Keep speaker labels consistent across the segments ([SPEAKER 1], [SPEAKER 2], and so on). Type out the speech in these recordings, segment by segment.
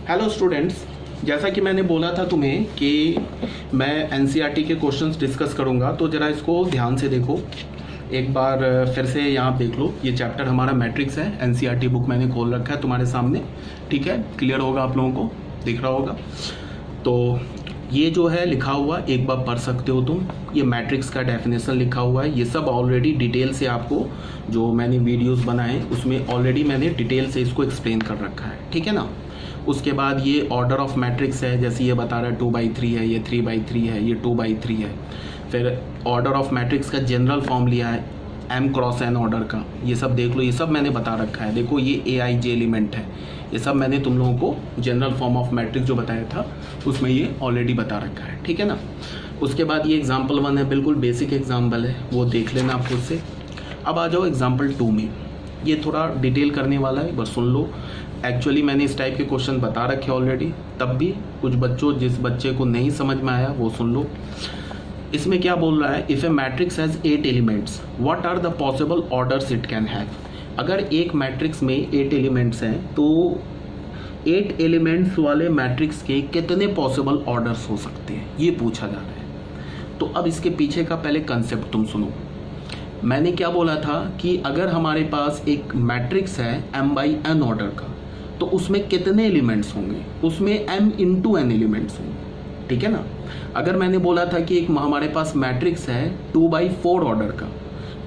[SPEAKER 1] Hello students, जैसा कि मैंने बोला था तुम्हें कि मैं एनसीईआरटी के क्वेश्चंस डिस्कस करूंगा, तो ज़रा इसको ध्यान से देखो। एक बार फिर से यहाँ देख लो, ये चैप्टर हमारा मैट्रिक्स है। एनसीईआरटी बुक मैंने खोल रखा है तुम्हारे सामने, ठीक है। क्लियर होगा आप लोगों को, दिख रहा होगा। तो ये जो है लिखा हुआ एक बार पढ़ सकते हो तुम। ये मैट्रिक्स का डेफिनेशन लिखा हुआ है। ये सब ऑलरेडी डिटेल से आपको जो मैंने वीडियोस बनाए उसमें ऑलरेडी मैंने डिटेल से इसको एक्सप्लेन कर रखा है, ठीक है ना। उसके बाद ये ऑर्डर ऑफ मैट्रिक्स है, जैसे ये बता रहा है 2/3 है, ये 3/3 है, ये 2/3 है। फिर ऑर्डर ऑफ मैट्रिक्स का जनरल फॉर्म लिया है M क्रॉस N ऑर्डर का। ये सब देख लो, ये सब मैंने बता रखा है। देखो ये AIJ एलिमेंट है, ये सब मैंने तुम लोगों को जनरल फॉर्म ऑफ मैट्रिक्स जो बताया था उसमें ये ऑलरेडी बता रखा है, ठीक है ना। उसके बाद ये एग्जाम्पल 1 है, बिल्कुल बेसिक एग्जाम्पल है, वो देख लेना आप खुद से। अब आ जाओ एग्जाम्पल 2 में। ये थोड़ा डिटेल करने वाला है, बस सुन लो। एक्चुअली मैंने इस टाइप के क्वेश्चन बता रखे ऑलरेडी, तब भी कुछ बच्चों जिस बच्चे को नहीं समझ में आया वो सुन लो। इसमें क्या बोल रहा है, if a matrix has 8 elements what are the possible orders it can have. अगर एक मैट्रिक्स में 8 एलिमेंट्स हैं तो 8 एलिमेंट्स वाले मैट्रिक्स के कितने पॉसिबल ऑर्डर्स हो सकते हैं, ये पूछा जा रहा है। तो अब इसके पीछे का पहले कंसेप्ट तुम सुनो। मैंने क्या बोला था कि अगर हमारे पास एक मैट्रिक्स है M/N ऑर्डर का, तो उसमें कितने एलिमेंट्स होंगे, उसमें M×N एलिमेंट्स होंगे, ठीक है ना। अगर मैंने बोला था कि एक हमारे पास मैट्रिक्स है 2/4 ऑर्डर का,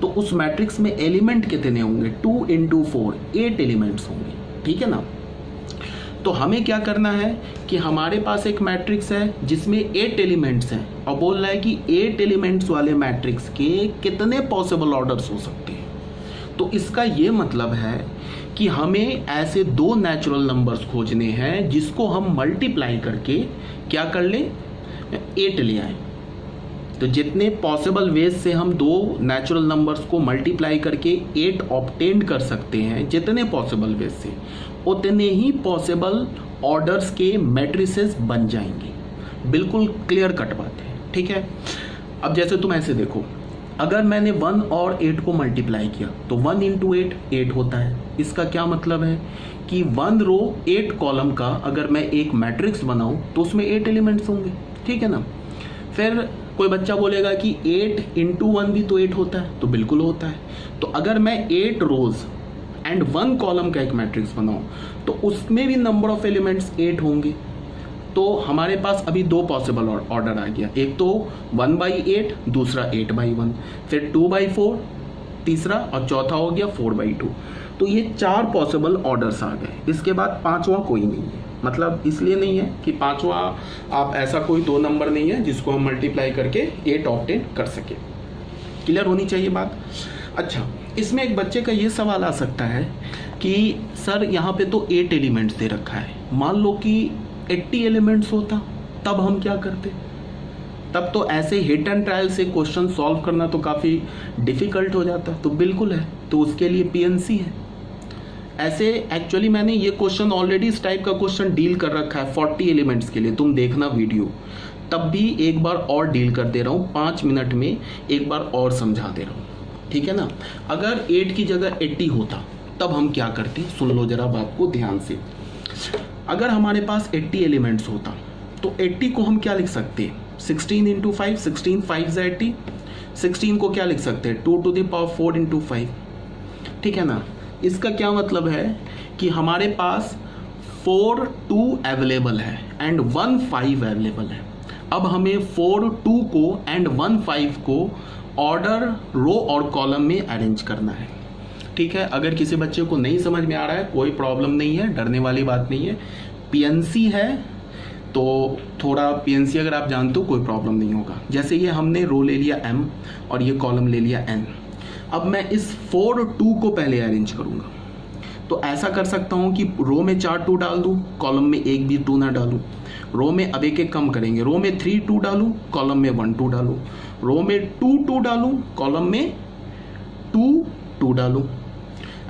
[SPEAKER 1] तो उस मैट्रिक्स में एलिमेंट कितने होंगे, 2×4 8 एलिमेंट्स होंगे, ठीक है ना। तो हमें क्या करना है कि हमारे पास एक मैट्रिक्स है जिसमें 8 एलिमेंट्स हैं और बोल रहा है कि 8 एलिमेंट्स वाले मैट्रिक्स के कितने पॉसिबल ऑर्डर्स हो सकते हैं। तो इसका ये मतलब है कि हमें ऐसे 2 नेचुरल नंबर्स खोजने हैं जिसको हम मल्टीप्लाई करके क्या कर लें, 8 ले आए। तो जितने पॉसिबल वेज से हम 2 नेचुरल नंबर्स को मल्टीप्लाई करके 8 ऑब्टेन कर सकते हैं, जितने पॉसिबल वेज से उतने ही पॉसिबल ऑर्डर्स के मैट्रिसेस बन जाएंगे। बिल्कुल क्लियर कट बात है, ठीक है। अब जैसे तुम ऐसे देखो, अगर मैंने 1 और 8 को मल्टीप्लाई किया तो 1 × 8 8 होता है। इसका क्या मतलब है कि 1 रो 8 कॉलम का अगर मैं एक मैट्रिक्स बनाऊं तो उसमें 8 एलिमेंट्स होंगे, ठीक है ना। फिर कोई बच्चा बोलेगा कि 8 × 1 भी तो 8 होता है, तो बिल्कुल होता है। तो अगर मैं 8 रोज एंड 1 कॉलम का एक मैट्रिक्स बनाऊं तो उसमें भी नंबर ऑफ एलिमेंट्स 8 होंगे। तो हमारे पास अभी 2 पॉसिबल ऑर्डर आ गया, एक तो 1/8, दूसरा 8/1, फिर 2/4 तीसरा, और चौथा हो गया 4/2। तो ये 4 पॉसिबल ऑर्डर्स आ गए। इसके बाद 5वां कोई नहीं है, मतलब इसलिए नहीं है कि 5वां आप ऐसा कोई 2 नंबर नहीं है जिसको हम मल्टीप्लाई करके 8 ऑब्टेन कर सके। क्लियर होनी चाहिए बात। अच्छा, इसमें एक बच्चे का ये सवाल आ सकता है कि सर यहाँ पे तो 8 एलिमेंट्स दे रखा है, मान लो कि 80 एलिमेंट्स होता, तब हम क्या करते। तब तो ऐसे हिट एंड ट्रायल से क्वेश्चन सॉल्व करना तो काफ़ी डिफ़िकल्ट हो जाता। तो बिल्कुल है, तो उसके लिए PNC है। ऐसे एक्चुअली मैंने ये क्वेश्चन ऑलरेडी इस टाइप का क्वेश्चन डील कर रखा है 40 एलिमेंट्स के लिए, तुम देखना वीडियो, तब भी एक बार और डील कर दे रहा हूँ, 5 मिनट में एक बार और समझा दे रहा हूँ, ठीक है ना। अगर 8 की जगह 80 होता तब हम क्या करते, सुन लो जरा बात को ध्यान से। अगर हमारे पास 80 एलिमेंट्स होता तो 80 को हम क्या लिख सकते हैं, 16 × 5, 16 5 80। 16 को क्या लिख सकते हैं, 2⁴ × 5, ठीक है ना। इसका क्या मतलब है कि हमारे पास 4 2 अवेलेबल है एंड 1 5 अवेलेबल है। अब हमें 4 2 को एंड 1 5 को ऑर्डर रो और कॉलम में अरेंज करना है, ठीक है। अगर किसी बच्चे को नहीं समझ में आ रहा है कोई प्रॉब्लम नहीं है, डरने वाली बात नहीं है। PNC है तो थोड़ा PNC अगर आप जानते हो कोई प्रॉब्लम नहीं होगा। जैसे ये हमने रो ले लिया M और ये कॉलम ले लिया N। अब मैं इस 4 2 को पहले अरेंज करूँगा, तो ऐसा कर सकता हूँ कि रो में 4 2 डाल दूँ, कॉलम में एक भी 2 ना डालूँ। रो में अब एक कम करेंगे, रो में 3 2 डालूँ, कॉलम में 1 2 डालूँ। रो में 2 2 डालूँ, कॉलम में 2 2 डालूँ।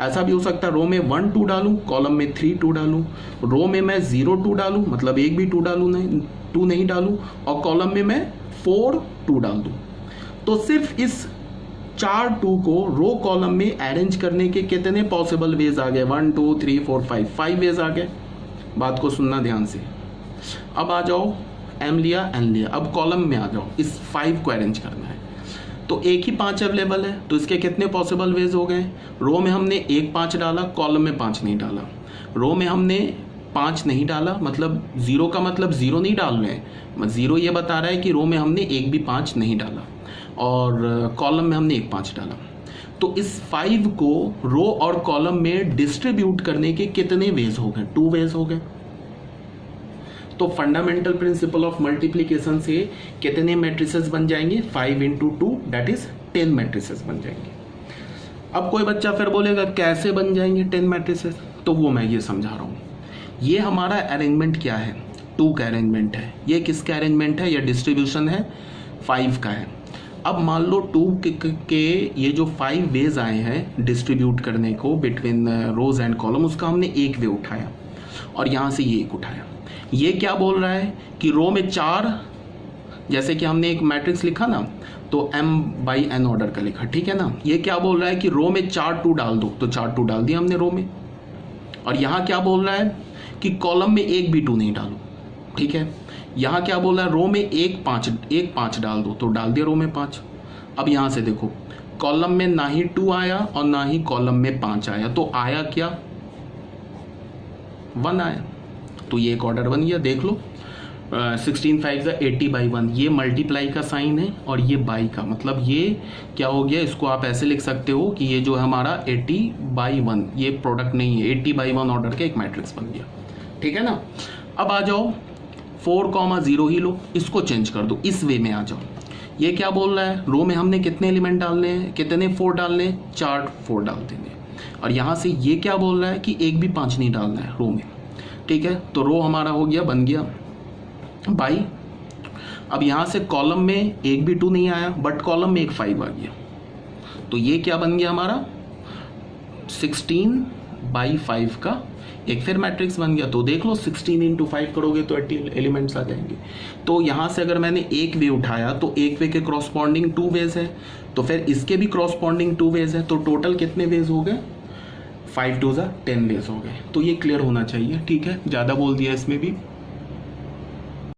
[SPEAKER 1] ऐसा भी हो सकता है रो में 1 2 डालूँ, कॉलम में 3 2 डालूँ। रो में मैं 0 2 डालूँ, मतलब एक भी 2 डालूँ नहीं, 2 नहीं डालूँ, और कॉलम में मैं 4 2 डाल दूँ। तो सिर्फ इस 4 2 को रो कॉलम में अरेंज करने के कितने पॉसिबल वेज आ गए, 1 2 3 4 5 वेज आ गए। बात को सुनना ध्यान से। अब आ जाओ, एम लिया, एन लिया, अब कॉलम में आ जाओ, इस 5 को अरेंज करना है। तो एक ही 5 अवेलेबल है, तो इसके कितने पॉसिबल वेज हो गए? रो में हमने 1 5 डाला, कॉलम में 5 नहीं डाला। रो में हमने 5 नहीं डाला, मतलब 0 का मतलब 0 नहीं डाल रहे हैं, 0 ये बता रहा है कि रो में हमने एक भी 5 नहीं डाला, और कॉलम में हमने 1 5 डाला। तो इस 5 को रो और कॉलम में डिस्ट्रीब्यूट करने के कितने वेज हो गए? 2 वेज हो गए। तो फंडामेंटल प्रिंसिपल ऑफ मल्टीप्लिकेशन से कितने मैट्रिसेस बन जाएंगे? 5 × 2 दैट इज 10 मैट्रिसेस बन जाएंगे। अब कोई बच्चा फिर बोलेगा कैसे बन जाएंगे 10 मैट्रिसेस? तो वो मैं ये समझा रहा हूँ। ये हमारा अरेंजमेंट क्या है? 2 का अरेंजमेंट है। ये किसका अरेंजमेंट है? ये डिस्ट्रीब्यूशन है 5 का है। अब मान लो 2 के ये जो 5 वेज आए हैं डिस्ट्रीब्यूट करने को बिटवीन रोज एंड कॉलम, उसका हमने एक वे उठाया और यहाँ से ये एक उठाया। ये क्या बोल रहा है कि रो में 4, जैसे कि हमने एक मैट्रिक्स लिखा ना, तो m/n ऑर्डर का लिखा, ठीक है ना। ये क्या बोल रहा है कि रो में 4 2 डाल दो, तो 4 2 डाल दिया हमने रो में। और यहाँ क्या बोल रहा है कि कॉलम में एक भी 2 नहीं डालो, ठीक है। यहाँ क्या बोल रहा है? रो में एक 5 डाल दो, तो डाल दिया रो में 5। अब यहाँ से देखो, कॉलम में ना ही 2 आया और ना ही कॉलम में 5 आया, तो आया क्या? 1 आया। तो ये एक ऑर्डर बन गया, देख लो। 16 5 80/1, ये मल्टीप्लाई का साइन है और ये बाई का, मतलब ये क्या हो गया? इसको आप ऐसे लिख सकते हो कि ये जो है हमारा 80/1, ये प्रोडक्ट नहीं है, 80/1 ऑर्डर का एक मैट्रिक्स बन गया, ठीक है ना। अब आ जाओ 4,0 ही लो, इसको चेंज कर दो, इस वे में आ जाओ। ये क्या बोल रहा है? रो में हमने कितने एलिमेंट डालने हैं? कितने 4 डालने हैं? 4 4 डाल देंगे। और यहाँ से ये क्या बोल रहा है कि एक भी 5 नहीं डालना है रो में, ठीक है। तो रो हमारा हो गया, बन गया बाई। अब यहाँ से कॉलम में एक भी 2 नहीं आया, बट कॉलम में एक 5 आ गया, तो ये क्या बन गया हमारा? 16/5 का एक फिर मैट्रिक्स बन गया। तो देख लो 16 × 5 करोगे तो 80 एलिमेंट्स आ जाएंगे। तो यहाँ से अगर मैंने एक वे उठाया तो एक वे के क्रॉसपॉन्डिंग 2 वेज है, तो फिर इसके भी क्रॉसपॉन्डिंग 2 वेज है, तो टोटल कितने वेज हो गए? 5 2 10 वेज हो गए। तो ये क्लियर होना चाहिए, ठीक है। ज़्यादा बोल दिया इसमें भी।